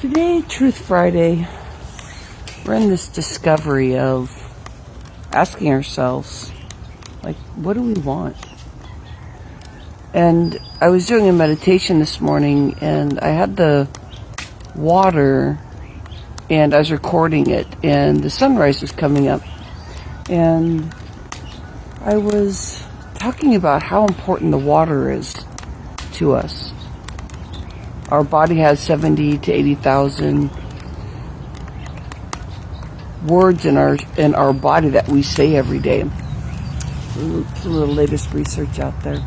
Today, Truth Friday, we're in this discovery of asking ourselves, like, what do we want? And I was doing a meditation this morning, and I had the water, and I was recording it, and the sunrise was coming up. And I was talking about how important the water is to us. Our body has 70 to 80,000 words in our body that we say every day. Some of the latest research out there.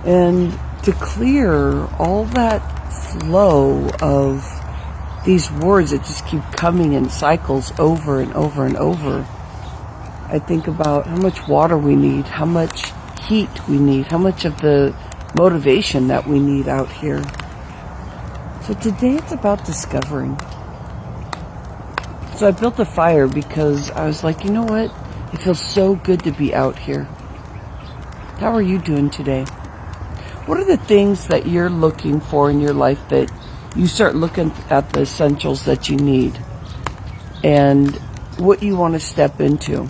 And to clear all that flow of these words that just keep coming in cycles over and over and over, I think about how much water we need, how much heat we need, how much of the motivation that we need out here. So today it's about discovering. So I built a fire because I was like, you know what? It feels so good to be out here. How are you doing today? What are the things that you're looking for in your life that you start looking at the essentials that you need and what you want to step into?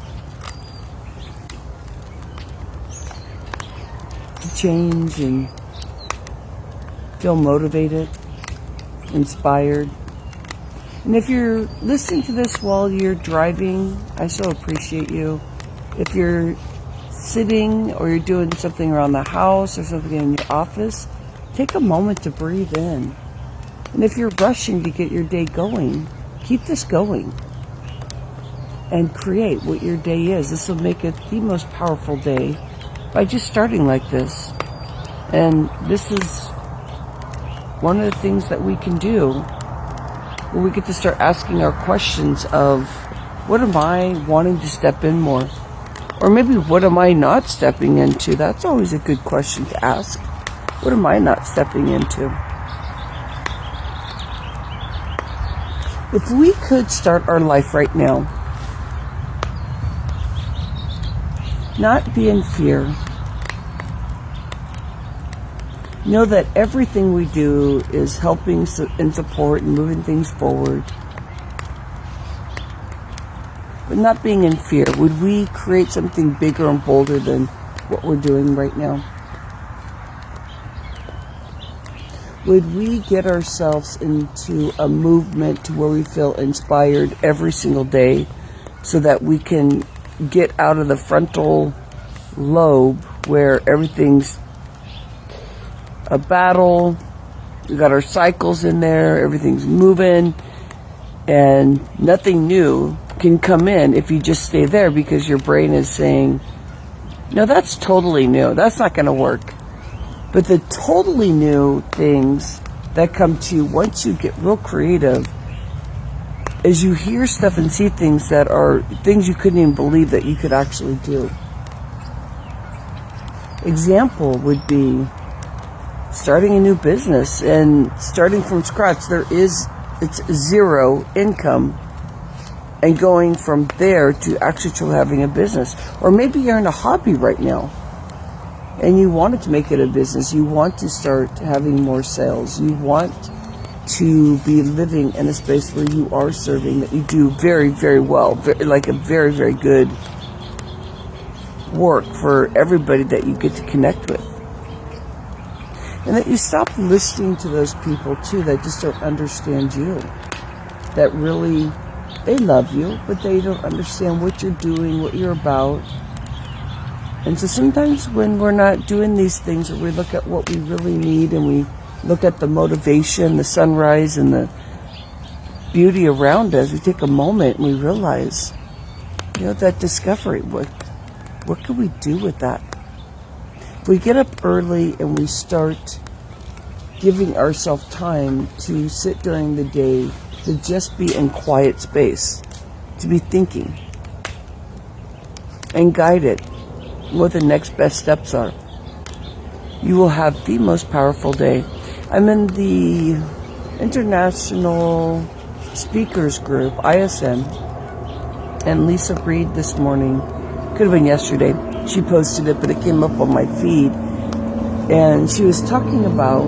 To change and feel motivated, inspired. And if you're listening to this while you're driving, I so appreciate you. If you're sitting or you're doing something around the house or something in your office, take a moment to breathe in. And if you're rushing to get your day going, keep this going and create what your day is. This will make it the most powerful day by just starting like this. And this is one of the things that we can do where we get to start asking our questions of, what am I wanting to step in more? Or maybe, what am I not stepping into? That's always a good question to ask. What am I not stepping into? If we could start our life right now, not be in fear, know that everything we do is helping and support and moving things forward, but not being in fear, would we create something bigger and bolder than what we're doing right now? Would we get ourselves into a movement to where we feel inspired every single day so that we can get out of the frontal lobe where everything's a battle, we got our cycles in there, everything's moving, and nothing new can come in if you just stay there because your brain is saying, no, that's totally new, that's not going to work. But the totally new things that come to you once you get real creative is you hear stuff and see things that are things you couldn't even believe that you could actually do. Example would be starting a new business and starting from scratch. It's zero income and going from there to actually having a business. Or maybe you're in a hobby right now and you wanted to make it a business. You want to start having more sales. You want to be living in a space where you are serving, that you do very, very well, like a very, very good work for everybody that you get to connect with. And that you stop listening to those people too that just don't understand you. That really, they love you, but they don't understand what you're doing, what you're about. And so sometimes when we're not doing these things, or we look at what we really need and we look at the motivation, the sunrise and the beauty around us, we take a moment and we realize, that discovery, what can we do with that? If we get up early and we start giving ourselves time to sit during the day, to just be in quiet space, to be thinking and guided what the next best steps are, you will have the most powerful day. I'm in the International Speakers Group, ISN, and Lisa Breed this morning, could have been yesterday, she posted it, but it came up on my feed, and she was talking about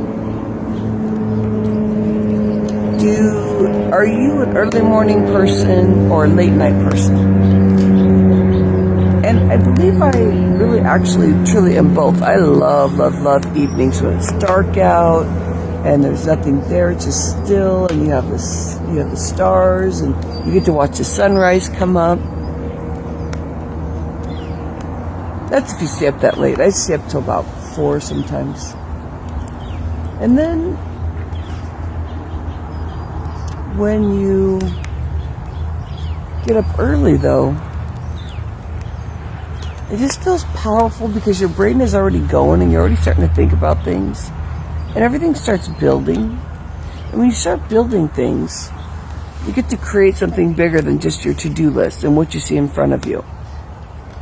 Are you an early morning person or a late night person? And I believe I really actually truly am both. I love evenings when it's dark out and there's nothing there, it's just still, and you have the stars, and you get to watch the sunrise come up. That's if you stay up that late. I stay up till about 4 sometimes. And then when you get up early, though, it just feels powerful because your brain is already going and you're already starting to think about things, and everything starts building. And when you start building things, you get to create something bigger than just your to-do list and what you see in front of you.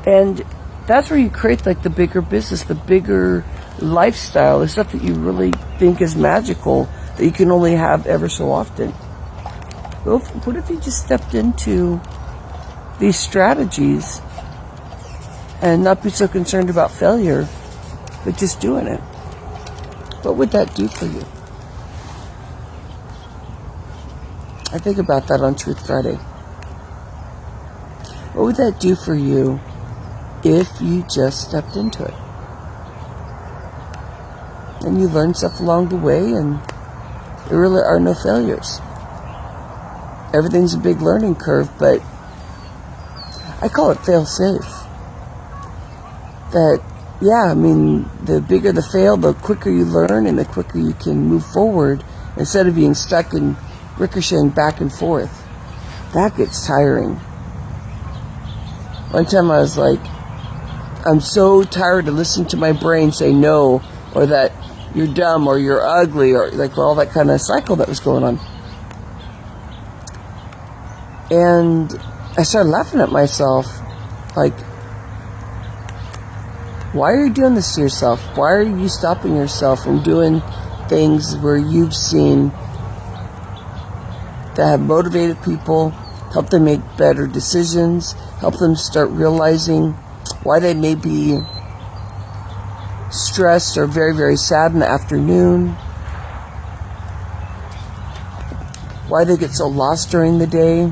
And that's where you create like the bigger business, the bigger lifestyle, the stuff that you really think is magical that you can only have ever so often. Well, what if you just stepped into these strategies and not be so concerned about failure, but just doing it? What would that do for you? I think about that on Truth Friday. What would that do for you if you just stepped into it? And you learn stuff along the way, and there really are no failures. Everything's a big learning curve, but I call it fail safe. That, yeah, I mean, the bigger the fail, the quicker you learn and the quicker you can move forward instead of being stuck and ricocheting back and forth. That gets tiring. One time I was like, I'm so tired of listening to my brain say no, or that you're dumb, or you're ugly, or like all that kind of cycle that was going on. And I started laughing at myself, like, why are you doing this to yourself? Why are you stopping yourself from doing things where you've seen that have motivated people, help them make better decisions, help them start realizing why they may be stressed or very, very sad in the afternoon, why they get so lost during the day,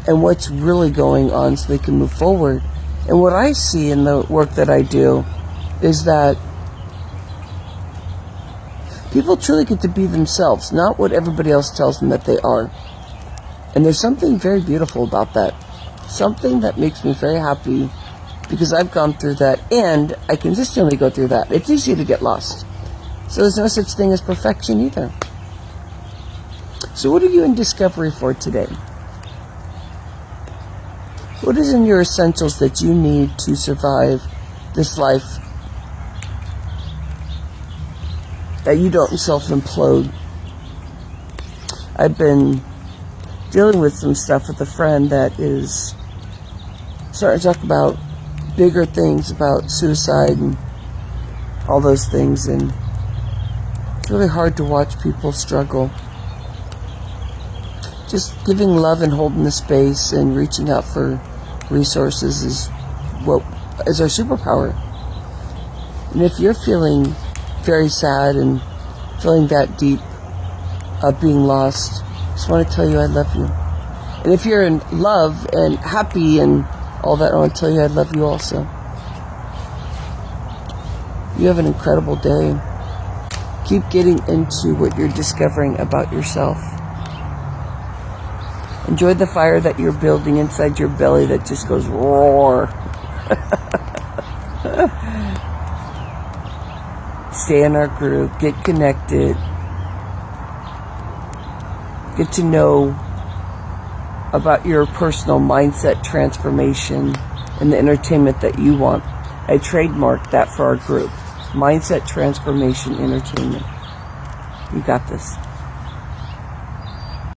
and what's really going on so they can move forward. And what I see in the work that I do is that people truly get to be themselves, not what everybody else tells them that they are. And there's something very beautiful about that. Something that makes me very happy because I've gone through that and I consistently go through that. It's easy to get lost. So there's no such thing as perfection either. So what are you in discovery for today? What is in your essentials that you need to survive this life, that you don't self-implode? I've been dealing with some stuff with a friend that is starting to talk about bigger things, about suicide and all those things, and it's really hard to watch people struggle. Just giving love and holding the space and reaching out for resources is what is our superpower. And if you're feeling very sad and feeling that deep of being lost, I just want to tell you I love you. And if you're in love and happy and all that, I want to tell you I love you also. You have an incredible day. Keep getting into what you're discovering about yourself. Enjoy the fire that you're building inside your belly that just goes roar. Stay in our group. Get connected. Get to know about your personal mindset transformation and the entertainment that you want. I trademarked that for our group. Mindset Transformation Entertainment. You got this.